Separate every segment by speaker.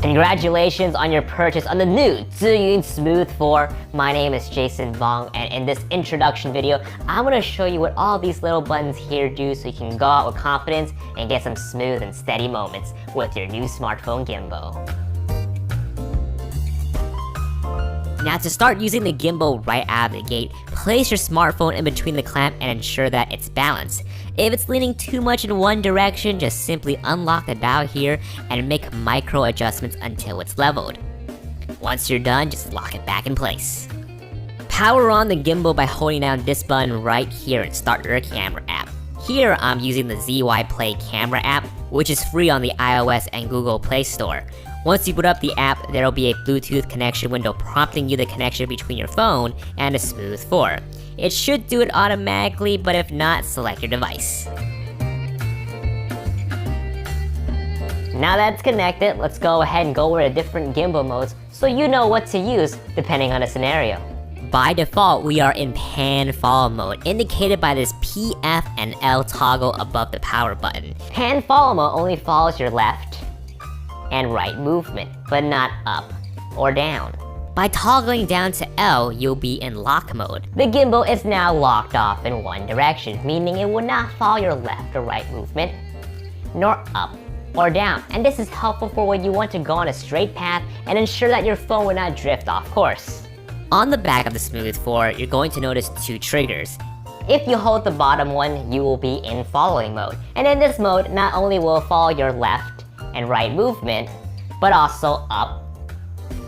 Speaker 1: Congratulations on your purchase on the new Zhiyun Smooth 4. My name is Jason Bong, and in this introduction video, I'm going to show you what all these little buttons here do so you can go out with confidence and get some smooth and steady moments with your new smartphone gimbal. Now to start using the gimbal right out of the gate, place your smartphone in between the clamp and ensure that it's balanced. If it's leaning too much in one direction, just simply unlock the dial here and make micro adjustments until it's leveled. Once you're done, just lock it back in place. Power on the gimbal by holding down this button right here and start your camera app. Here I'm using the ZY Play camera app, which is free on the iOS and Google Play Store. Once you boot up the app, there will be a Bluetooth connection window prompting you the connection between your phone and the Smooth 4. It should do it automatically, but if not, select your device. Now that's connected, let's go ahead and go over the different gimbal modes so you know what to use depending on the scenario. By default, we are in pan follow mode, indicated by this P, F, and L toggle above the power button. Pan follow mode only follows your left and right movement, but not up or down. By toggling down to L, you'll be in lock mode. The gimbal is now locked off in one direction, meaning it will not follow your left or right movement, nor up or down. And this is helpful for when you want to go on a straight path and ensure that your phone will not drift off course. On the back of the Smooth 4, you're going to notice two triggers. If you hold the bottom one, you will be in following mode. And in this mode, not only will it follow your left and right movement, but also up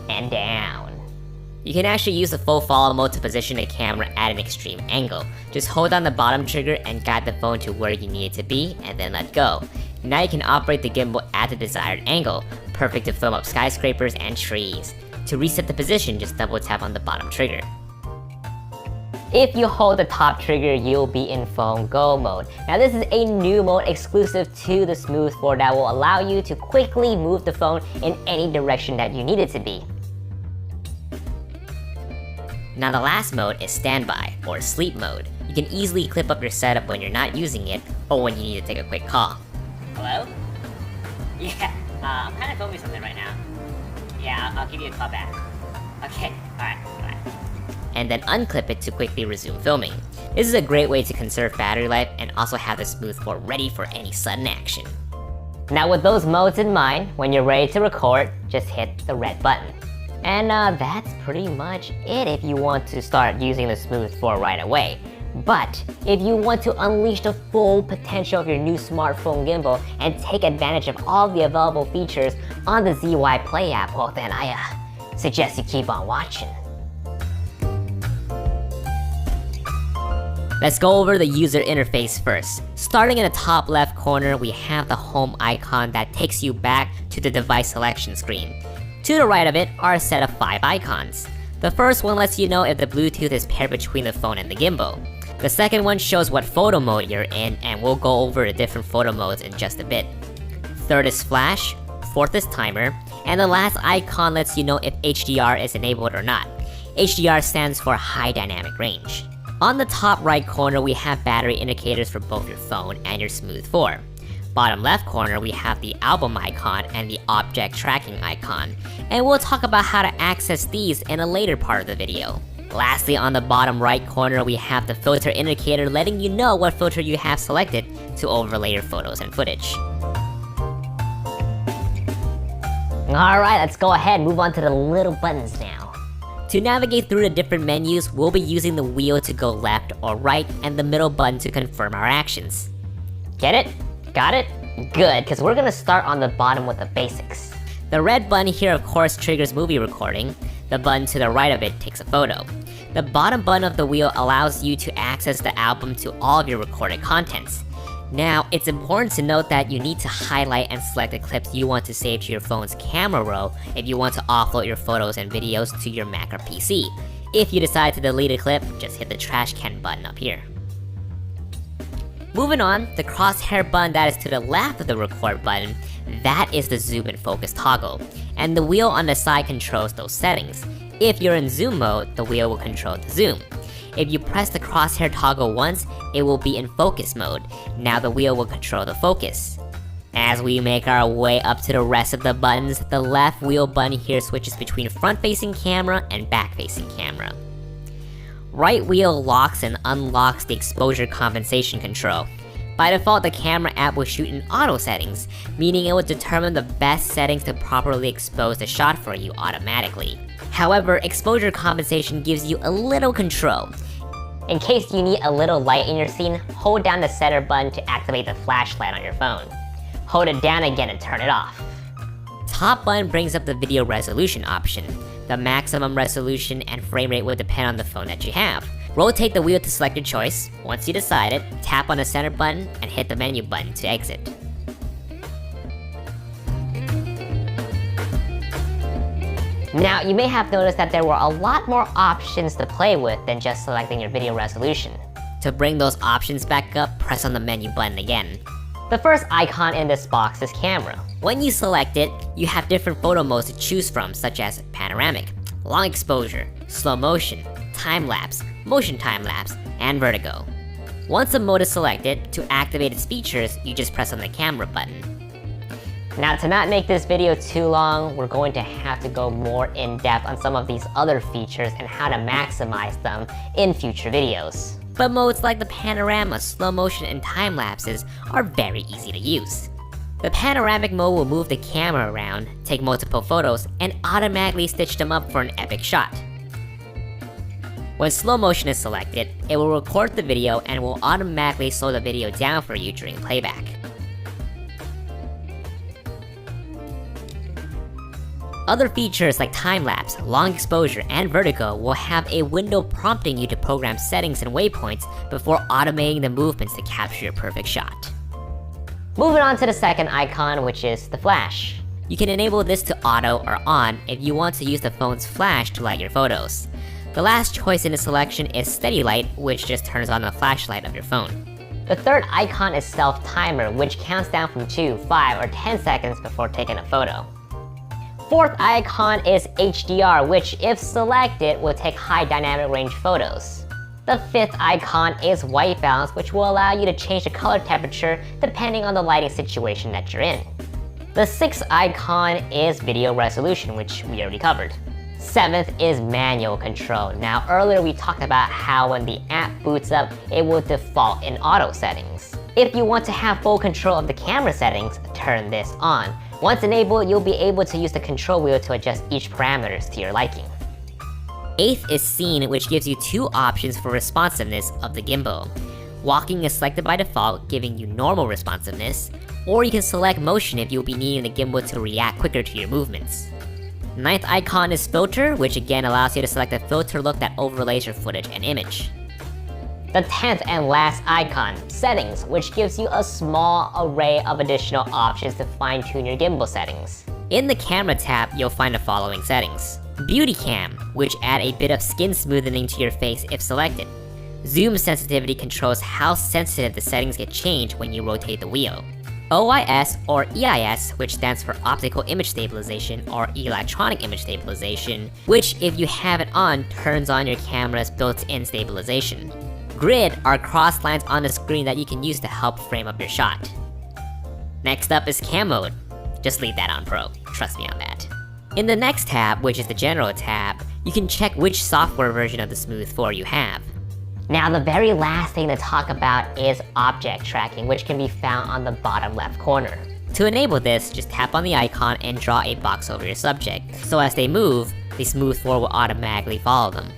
Speaker 1: and down. You can actually use the full follow mode to position the camera at an extreme angle. Just hold down the bottom trigger and guide the phone to where you need it to be, and then let go. Now you can operate the gimbal at the desired angle, perfect to film up skyscrapers and trees. To reset the position, just double tap on the bottom trigger. If you hold the top trigger, you'll be in phone go mode. Now this is a new mode exclusive to the Smooth 4 that will allow you to quickly move the phone in any direction that you need it to be. Now the last mode is standby, or sleep mode. You can easily clip up your setup when you're not using it, or when you need to take a quick call. Hello? Yeah, I'm kind of filming something right now. Yeah, I'll give you a call back. Okay, alright. And then unclip it to quickly resume filming. This is a great way to conserve battery life and also have the Smooth 4 ready for any sudden action. Now with those modes in mind, when you're ready to record, just hit the red button. And that's pretty much it if you want to start using the Smooth 4 right away. But if you want to unleash the full potential of your new smartphone gimbal and take advantage of all the available features on the ZY Play app, well then I suggest you keep on watching. Let's go over the user interface first. Starting in the top left corner, we have the home icon that takes you back to the device selection screen. To the right of it are a set of 5 icons. The first one lets you know if the Bluetooth is paired between the phone and the gimbal. The second one shows what photo mode you're in, and we'll go over the different photo modes in just a bit. Third is flash, fourth is timer, and the last icon lets you know if HDR is enabled or not. HDR stands for high dynamic range. On the top right corner, we have battery indicators for both your phone and your Smooth 4. Bottom left corner, we have the album icon and the object tracking icon, and we'll talk about how to access these in a later part of the video. Lastly, on the bottom right corner, we have the filter indicator letting you know what filter you have selected to overlay your photos and footage. Alright, let's go ahead and move on to the little buttons now. To navigate through the different menus, we'll be using the wheel to go left or right and the middle button to confirm our actions. Get it? Got it? Good, because we're gonna start on the bottom with the basics. The red button here of course triggers movie recording. The button to the right of it takes a photo. The bottom button of the wheel allows you to access the album to all of your recorded contents. Now, it's important to note that you need to highlight and select the clips you want to save to your phone's camera roll if you want to offload your photos and videos to your Mac or PC. If you decide to delete a clip, just hit the trash can button up here. Moving on, the crosshair button that is to the left of the record button, that is the zoom and focus toggle, and the wheel on the side controls those settings. If you're in zoom mode, the wheel will control the zoom. If you press the crosshair toggle once, it will be in focus mode. Now the wheel will control the focus. As we make our way up to the rest of the buttons, the left wheel button here switches between front-facing camera and back-facing camera. Right wheel locks and unlocks the exposure compensation control. By default, the camera app will shoot in auto settings, meaning it will determine the best settings to properly expose the shot for you automatically. However, exposure compensation gives you a little control. In case you need a little light in your scene, hold down the center button to activate the flashlight on your phone. Hold it down again and turn it off. Top button brings up the video resolution option. The maximum resolution and frame rate will depend on the phone that you have. Rotate the wheel to select your choice. Once you decide it, tap on the center button and hit the menu button to exit. Now, you may have noticed that there were a lot more options to play with than just selecting your video resolution. To bring those options back up, press on the menu button again. The first icon in this box is camera. When you select it, you have different photo modes to choose from, such as panoramic, long exposure, slow motion, time-lapse, motion time-lapse, and vertigo. Once a mode is selected, to activate its features, you just press on the camera button. Now, to not make this video too long, we're going to have to go more in depth on some of these other features and how to maximize them in future videos. But modes like the panorama, slow motion, and time lapses are very easy to use. The panoramic mode will move the camera around, take multiple photos, and automatically stitch them up for an epic shot. When slow motion is selected, it will record the video and will automatically slow the video down for you during playback. Other features like time-lapse, long exposure, and vertigo will have a window prompting you to program settings and waypoints before automating the movements to capture your perfect shot. Moving on to the second icon, which is the flash. You can enable this to auto or on if you want to use the phone's flash to light your photos. The last choice in the selection is steady light, which just turns on the flashlight of your phone. The third icon is self-timer, which counts down from 2, 5, or 10 seconds before taking a photo. Fourth icon is HDR, which if selected will take high dynamic range photos. The fifth icon is white balance, which will allow you to change the color temperature depending on the lighting situation that you're in. The sixth icon is video resolution, which we already covered. Seventh is manual control. Now, earlier we talked about how when the app boots up, it will default in auto settings. If you want to have full control of the camera settings, turn this on. Once enabled, you'll be able to use the control wheel to adjust each parameters to your liking. Eighth is scene, which gives you two options for responsiveness of the gimbal. Walking is selected by default, giving you normal responsiveness, or you can select motion if you'll be needing the gimbal to react quicker to your movements. Ninth icon is filter, which again allows you to select a filter look that overlays your footage and image. The 10th and last icon, settings, which gives you a small array of additional options to fine-tune your gimbal settings. In the camera tab, you'll find the following settings. Beauty cam, which add a bit of skin smoothing to your face if selected. Zoom sensitivity controls how sensitive the settings get changed when you rotate the wheel. OIS or EIS, which stands for Optical Image Stabilization or Electronic Image Stabilization, which if you have it on, turns on your camera's built-in stabilization. Grid are cross lines on the screen that you can use to help frame up your shot. Next up is cam mode. Just leave that on pro, trust me on that. In the next tab, which is the general tab, you can check which software version of the Smooth 4 you have. Now the very last thing to talk about is object tracking, which can be found on the bottom left corner. To enable this, just tap on the icon and draw a box over your subject, so as they move, the Smooth 4 will automatically follow them.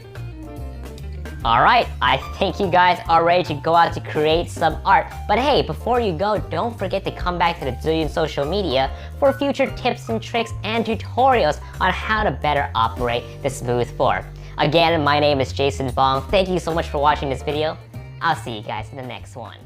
Speaker 1: Alright, I think you guys are ready to go out to create some art. But hey, before you go, don't forget to come back to the Zhiyun social media for future tips and tricks and tutorials on how to better operate the Smooth 4. Again, my name is Jason Vong. Thank you so much for watching this video. I'll see you guys in the next one.